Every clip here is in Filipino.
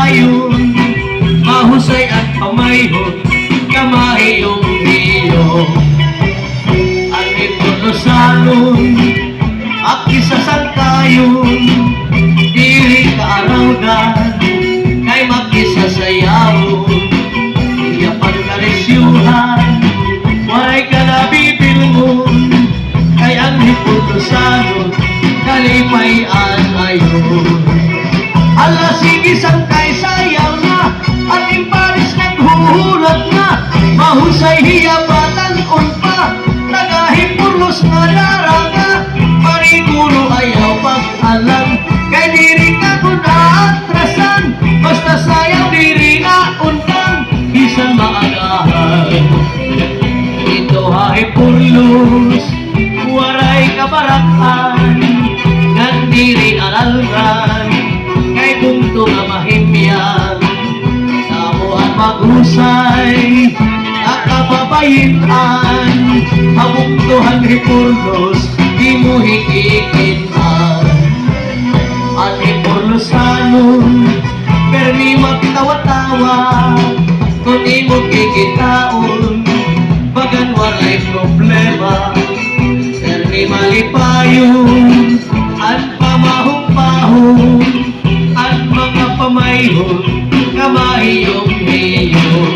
payon, mahusay at pamayhon, kamahiyong hiyo. Ang ipulusanon, aki sa sangkayon, dili kaarawdan, kay magkisasayawon. Iyapan ka resyuhan, walay ka nabibilngon, kay ang ipulusanon, kalipayan ayon. Ala sige sangkay sayaw na, ating paris naghuhulat na, mahusay hiyabatan unpa, nagahipurlos nga daraga, parigulo ayaw pag-alam, kay diri ka kunaatrasan, basta sayaw diri na untang, isang maagahan. Ito hahipurlos, waray kabarakan, ngan diri alalgan, kay bunto nga mahimyang, namo ang maghusay, nakababayitan, habuktuhan hipurlos, di mo hikikitan. Ang hipurlosanon, permi magtawa-tawa, kung di mo kikitaon, bagan walay problema, permi malipayon, ang pamahong-pahong, ang mga pamayhon, kamahiyong hiyo.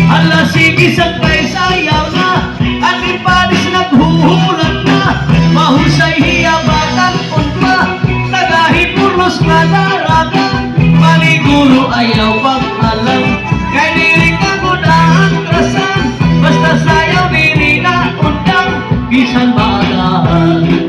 Ala sige sangkay sayaw na, ating paris naghuhulat na, mahusay hiyabatan unpa, nagahipurlos nga daraga, maliguro ayaw pag-alam, kay diri ka kunaan krasan, basta sayaw diri na undang, bisan maagahan.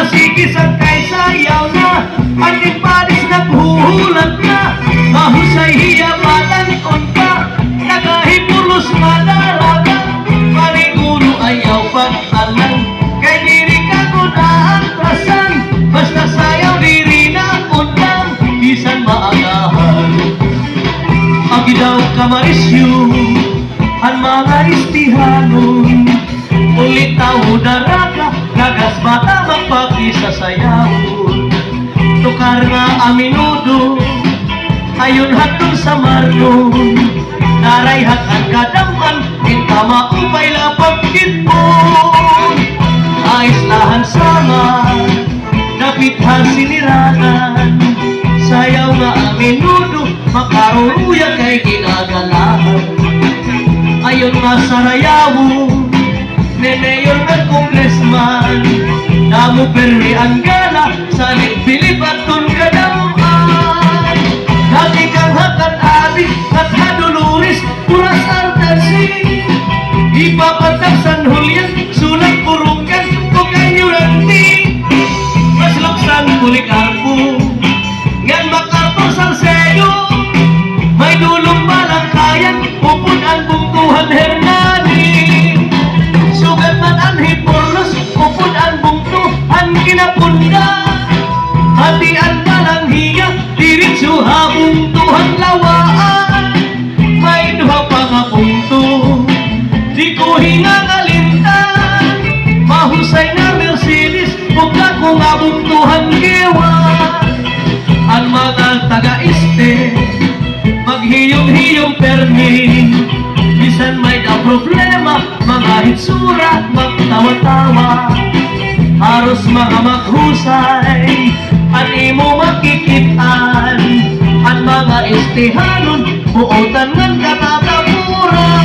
Sige sangkay sayaw na, ating paris naghuhulat na, mahusay hiyabatan unpa, nagahipurlos nga daraga, maligulo ayaw pag-alam, kay diri ka kunaan trasan, basta sayaw diri na undang, bisan maagahan. Agi daw kamarisyo, ang mga istihanon, ulit tao daraga, nagas bata magpakisasayawon. Tukar nga aminudo, ayon hatong sa marlon, narayhat ang kadaman, hinta maupay lapag kitpon. Aislahan sama, napithan siniranan, sayaw nga aminudo, makaruruya kay ginagalahan. Ayon nga sarayawon, neneyon ng congressman, namo permi ang gala, salit pilipaton kadamuan. Dati kang hakan abi, at haduluris, puras artansi, ipapatag San Julian, sulat kurungkan, tukanyo nanti, mas laksan Policarpo, ngan makarto Salcedo, may dulong balangkayan, upun ang bungtuhan Hernani. Sugat man ang hipurlos, upod ang bungto, ang kinapunda, hati ang balanghiya, diritso habungtuhan lawaan. May duha pa nga bungto, di ko hinangalintan, mahusay na Mercedes, bukla ko nga bungtuhan giwa. Ang mga taga-iste, maghiyong-hiyong permi, bisan may da problema, mga hitsura, magtawa-tawa, haros mga maghusay, at imo makikitaan, at mga istihanon, buotan ng katatapuran.